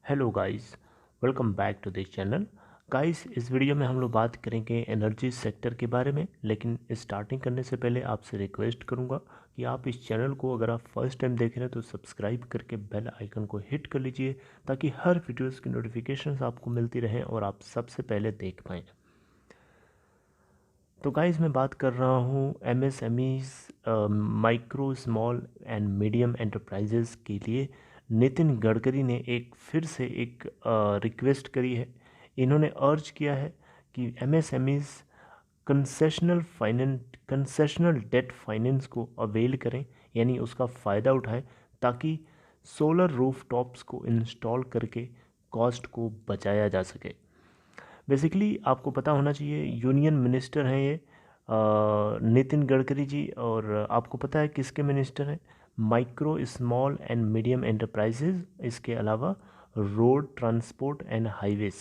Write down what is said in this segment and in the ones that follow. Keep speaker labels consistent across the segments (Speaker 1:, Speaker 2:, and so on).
Speaker 1: Hello guys, welcome back to this channel. Guys, इस video में हम लोग बात करेंगे एनर्जी सेक्टर के बारे में। लेकिन स्टार्टिंग करने से पहले आपसे रिक्वेस्ट करूंगा कि आप इस चैनल को अगर आप फर्स्ट टाइम देख रहे हैं तो सब्सक्राइब करके बेल आइकन को हिट कर लीजिए, ताकि हर वीडियोस की नोटिफिकेशंस आपको मिलती रहें और आप सबसे पहले देख पाएँ। तो गाइस, मैं बात कर रहा हूँ MSMEs, micro small and medium enterprises के लिए। नितिन गडकरी ने फिर से एक रिक्वेस्ट करी है। इन्होंने अर्ज किया है कि एमएसएमईज कंसेशनल डेट फाइनेंस को अवेल करें, यानी उसका फ़ायदा उठाएं, ताकि सोलर रूफटॉप्स को इंस्टॉल करके कॉस्ट को बचाया जा सके। बेसिकली आपको पता होना चाहिए, यूनियन मिनिस्टर हैं ये नितिन गडकरी जी। और आपको पता है किसके मिनिस्टर हैं? Micro small and medium enterprises, इसके अलावा रोड ट्रांसपोर्ट एंड हाईवेज।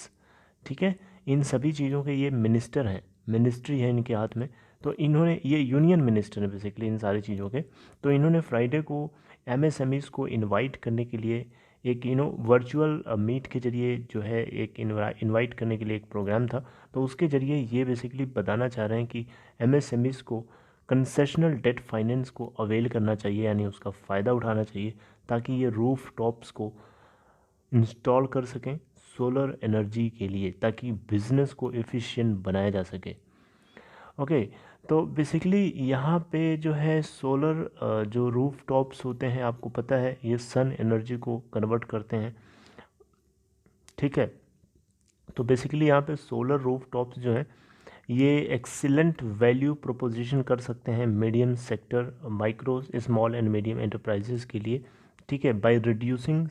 Speaker 1: ठीक है, इन सभी चीज़ों के ये मिनिस्टर हैं, मिनिस्ट्री है इनके हाथ में। तो इन्होंने, ये यूनियन मिनिस्टर हैं बेसिकली इन सारी चीज़ों के। तो इन्होंने फ्राइडे को एमएसएमईज को इनवाइट करने के लिए एक वर्चुअल मीट के जरिए जो है एक इनवाइट करने के लिए एक प्रोग्राम था। तो उसके ज़रिए ये बेसिकली बताना चाह रहे हैं कि एमएसएमईज को कंसेशनल डेट फाइनेंस को अवेल करना चाहिए, यानी उसका फ़ायदा उठाना चाहिए, ताकि ये रूफ टॉप्स को इंस्टॉल कर सकें सोलर एनर्जी के लिए, ताकि बिज़नेस को एफिशिएंट बनाया जा सके। ओके, तो बेसिकली यहाँ पे जो है सोलर जो रूफ टॉप्स होते हैं, आपको पता है ये सन एनर्जी को कन्वर्ट करते हैं। ठीक है, तो बेसिकली यहाँ पे सोलर रूफ टॉप्स जो है ये एक्सीलेंट वैल्यू प्रोपोजिशन कर सकते हैं medium sector, micro small and medium enterprises के लिए। ठीक है, बाय रिड्यूसिंग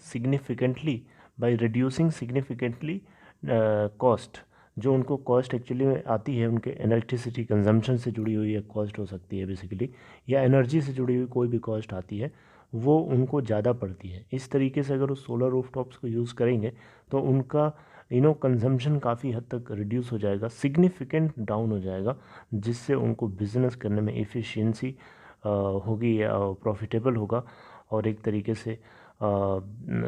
Speaker 1: सिग्निफिकेंटली कॉस्ट, जो उनको कॉस्ट एक्चुअली में आती है उनके इलेक्ट्रिसिटी कंजम्पशन से जुड़ी हुई एक कॉस्ट हो सकती है बेसिकली, या एनर्जी से जुड़ी हुई कोई भी कॉस्ट आती है, वो उनको ज़्यादा पड़ती है। इस तरीके से अगर वो सोलर रूफटॉप्स को यूज़ करेंगे तो उनका कंजम्पशन काफ़ी हद तक रिड्यूस हो जाएगा, सिग्निफिकेंट डाउन हो जाएगा, जिससे उनको बिज़नेस करने में एफिशिएंसी होगी या प्रॉफिटेबल होगा, और एक तरीके से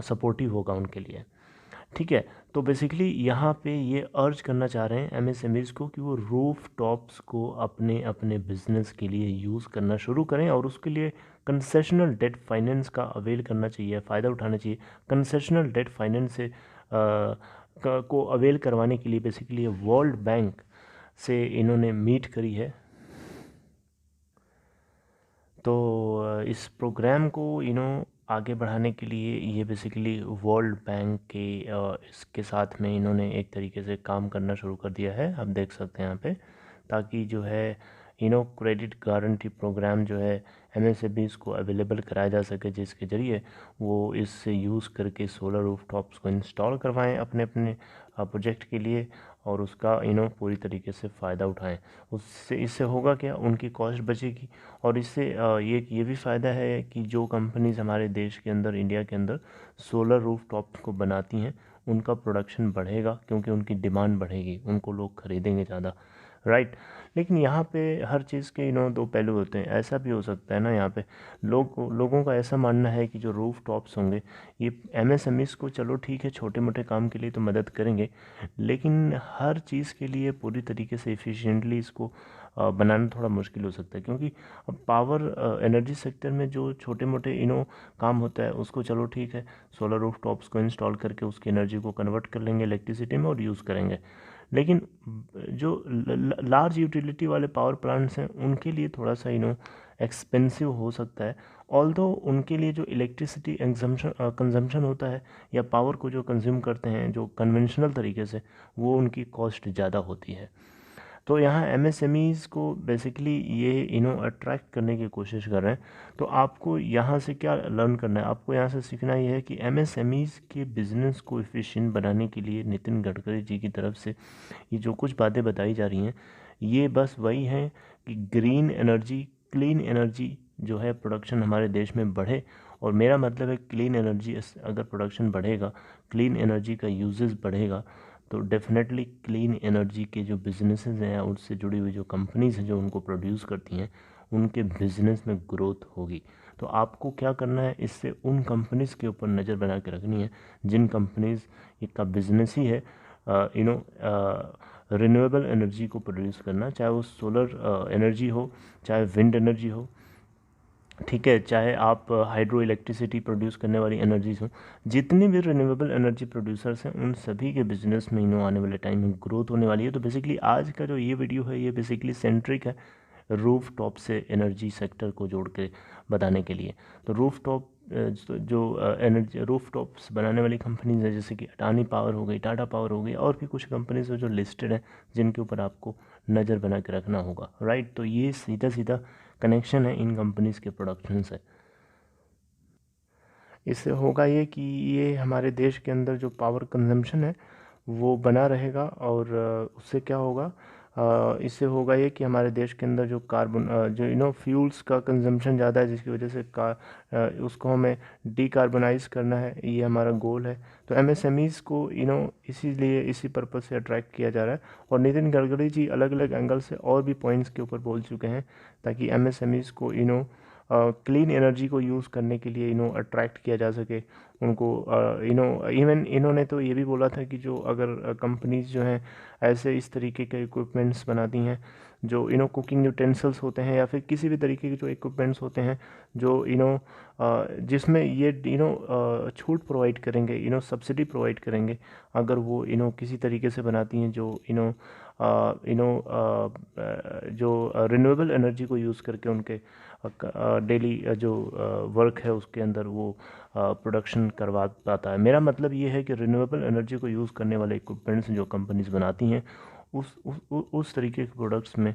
Speaker 1: सपोर्टिव होगा उनके लिए। ठीक है, तो बेसिकली यहाँ पे ये अर्ज करना चाह रहे हैं एमएसएमईज को कि वो रूफ टॉप्स को अपने अपने बिजनेस के लिए यूज़ करना शुरू करें, और उसके लिए कंसेशनल डेट फाइनेंस का अवेल करना चाहिए, फ़ायदा उठाना चाहिए। कंसेशनल डेट फाइनेंस से को अवेल करवाने के लिए बेसिकली वर्ल्ड बैंक से इन्होंने मीट करी है। तो इस प्रोग्राम को आगे बढ़ाने के लिए ये बेसिकली वर्ल्ड बैंक के इसके साथ में इन्होंने एक तरीके से काम करना शुरू कर दिया है, आप देख सकते हैं यहाँ पे, ताकि जो है क्रेडिट गारंटी प्रोग्राम जो है एमएसएमईज को अवेलेबल कराया जा सके, जिसके ज़रिए वो इससे यूज़ करके सोलर रूफटॉप्स को इंस्टॉल करवाएं अपने अपने प्रोजेक्ट के लिए, और उसका पूरी तरीके से फ़ायदा उठाएं। उससे इससे होगा क्या, उनकी कॉस्ट बचेगी, और इससे ये भी फ़ायदा है कि जो कंपनीज हमारे देश के अंदर, इंडिया के अंदर सोलर रूफटॉप्स को बनाती हैं, उनका प्रोडक्शन बढ़ेगा, क्योंकि उनकी डिमांड बढ़ेगी, उनको लोग खरीदेंगे ज़्यादा, राइट। लेकिन यहाँ पे हर चीज़ के दो पहलू होते हैं। ऐसा भी हो सकता है ना, यहाँ पे लोगों का ऐसा मानना है कि जो रूफ टॉप्स होंगे ये एमएसएमईज को, चलो ठीक है, छोटे मोटे काम के लिए तो मदद करेंगे, लेकिन हर चीज़ के लिए पूरी तरीके से एफिशिएंटली इसको बनाना थोड़ा मुश्किल हो सकता है, क्योंकि अब पावर एनर्जी सेक्टर में जो छोटे मोटे काम होता है, उसको चलो ठीक है, सोलर रूफ टॉप्स को इंस्टॉल करके उसकी एनर्जी को कन्वर्ट कर लेंगे इलेक्ट्रिसिटी में और यूज़ करेंगे। लेकिन जो लार्ज यूटिलिटी वाले पावर प्लांट्स हैं, उनके लिए थोड़ा सा एक्सपेंसिव हो सकता है। ऑल्दो उनके लिए जो इलेक्ट्रिसिटी कंजम्पशन होता है, या पावर को जो कंज्यूम करते हैं जो कन्वेंशनल तरीके से, वो उनकी कॉस्ट ज़्यादा होती है। तो यहाँ एमएसएमईज़ को बेसिकली ये अट्रैक्ट करने की कोशिश कर रहे हैं। तो आपको यहाँ से क्या लर्न करना है, आपको यहाँ से सीखना ये है कि एमएसएमईज़ के बिज़नेस को एफिशिएंट बनाने के लिए नितिन गडकरी जी की तरफ से ये जो कुछ बातें बताई जा रही हैं, ये बस वही हैं कि ग्रीन एनर्जी, क्लीन एनर्जी जो है प्रोडक्शन हमारे देश में बढ़े। और मेरा मतलब है क्लीन एनर्जी, अगर प्रोडक्शन बढ़ेगा, क्लीन एनर्जी का यूजेस बढ़ेगा, तो डेफिनेटली क्लीन एनर्जी के जो बिजनेसेस हैं, उससे जुड़ी हुई जो कंपनीज हैं जो उनको प्रोड्यूस करती हैं, उनके बिजनेस में ग्रोथ होगी। तो आपको क्या करना है, इससे उन कंपनीज़ के ऊपर नज़र बना के रखनी है जिन कंपनीज़ का बिजनेस ही है रिन्यूएबल एनर्जी को प्रोड्यूस करना, चाहे वो सोलर एनर्जी हो, चाहे विंड एनर्जी हो, ठीक है, चाहे आप हाइड्रो इलेक्ट्रिसिटी प्रोड्यूस करने वाली एनर्जीज हो। जितनी भी रिन्यूएबल एनर्जी प्रोड्यूसर्स हैं उन सभी के बिजनेस में आने वाले टाइम में ग्रोथ होने वाली है। तो बेसिकली आज का जो ये वीडियो है ये बेसिकली सेंट्रिक है रूफ टॉप से एनर्जी सेक्टर को जोड़ के बताने के लिए। तो रूफ टॉप जो एनर्जी रूफ टॉप्स बनाने वाली कंपनीज है जैसे कि अडानी पावर हो गई, टाटा पावर हो गई, और भी कुछ कंपनीज है जो लिस्टेड है जिनके ऊपर आपको नज़र बना के रखना होगा, राइट। तो ये सीधा सीधा कनेक्शन है इन कंपनीज़ के प्रोडक्शन से। इससे होगा ये कि ये हमारे देश के अंदर जो पावर कंजम्पशन है वो बना रहेगा, और उससे क्या होगा, इससे होगा ये कि हमारे देश के अंदर जो कार्बन जो फ्यूल्स का कंजम्पशन ज़्यादा है जिसकी वजह से उसको हमें डीकार्बोनाइज करना है, ये हमारा गोल है। तो एमएसएमईज़ को इसीलिए इसी पर्पज़ से अट्रैक्ट किया जा रहा है, और नितिन गडकरी जी अलग अलग एंगल से और भी पॉइंट्स के ऊपर बोल चुके हैं ताकि एमएसएमईज़ को क्लीन एनर्जी को यूज़ करने के लिए अट्रैक्ट किया जा सके उनको। इवन इन्होंने तो ये भी बोला था कि जो अगर कंपनीज जो हैं ऐसे इस तरीके के इक्विपमेंट्स बनाती हैं जो कुकिंग यूटेंसिल्स होते हैं या फिर किसी भी तरीके के जो इक्विपमेंट्स होते हैं जो जिसमें ये छूट प्रोवाइड करेंगे, सब्सिडी प्रोवाइड करेंगे अगर वो किसी तरीके से बनाती हैं जो जो रिन्यूएबल एनर्जी को यूज़ करके उनके डेली जो वर्क है उसके अंदर वो प्रोडक्शन करवा पाता है। मेरा मतलब ये है कि रिन्यूएबल एनर्जी को यूज़ करने वाले इक्विपमेंट्स जो कंपनीज बनाती हैं उस तरीके के प्रोडक्ट्स में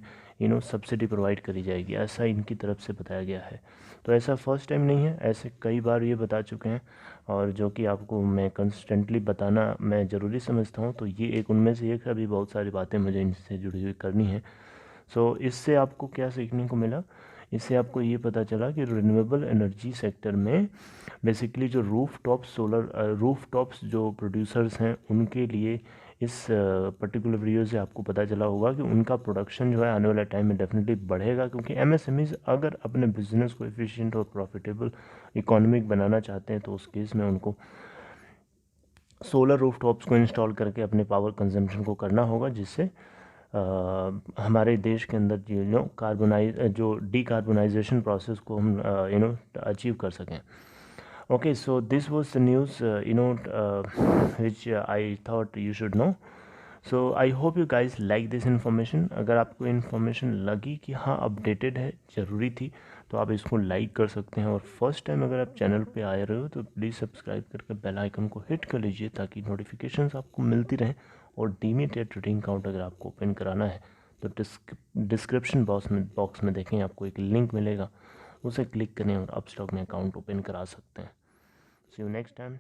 Speaker 1: सब्सिडी प्रोवाइड करी जाएगी, ऐसा इनकी तरफ से बताया गया है। तो ऐसा फर्स्ट टाइम नहीं है, ऐसे कई बार ये बता चुके हैं, और जो कि आपको मैं कंस्टेंटली बताना मैं ज़रूरी समझता हूँ। तो ये एक उनमें से एक है, अभी बहुत सारी बातें मुझे इनसे जुड़ी हुई करनी है। सो इससे आपको क्या सीखने को मिला, इससे आपको ये पता चला कि रिन्यूएबल एनर्जी सेक्टर में बेसिकली जो रूफ टॉप्स जो प्रोड्यूसर्स हैं उनके लिए इस पर्टिकुलर वीडियो से आपको पता चला होगा कि उनका प्रोडक्शन जो है आने वाले टाइम में डेफिनेटली बढ़ेगा, क्योंकि एमएसएमईज अगर अपने बिजनेस को एफिशिएंट और प्रॉफिटेबल इकोनॉमिक बनाना चाहते हैं तो उस केस में उनको सोलर रूफ टॉप्स को इंस्टॉल करके अपने पावर कंजम्पशन को करना होगा, जिससे हमारे देश के अंदर जो डीकार्बोनाइजेशन प्रोसेस को हम अचीव कर सकें। Okay, so this was the news which I thought you should know. So I hope you guys like this information. अगर आपको इन्फॉर्मेशन लगी कि हाँ अपडेटेड है, ज़रूरी थी, तो आप इसको लाइक कर सकते हैं। और फर्स्ट टाइम अगर आप चैनल पे आए रहे हो तो प्लीज़ सब्सक्राइब करके बेल आइकन को हिट कर लीजिए ताकि नोटिफिकेशंस आपको मिलती रहें। और डीमेट या ट्रेडिंग अकाउंट अगर आपको ओपन कराना है तो डिस्क्रिप्शन बॉक्स में देखें, आपको एक लिंक मिलेगा, उसे क्लिक करें और अपस्टॉक में अकाउंट ओपन करा सकते हैं। See you next time.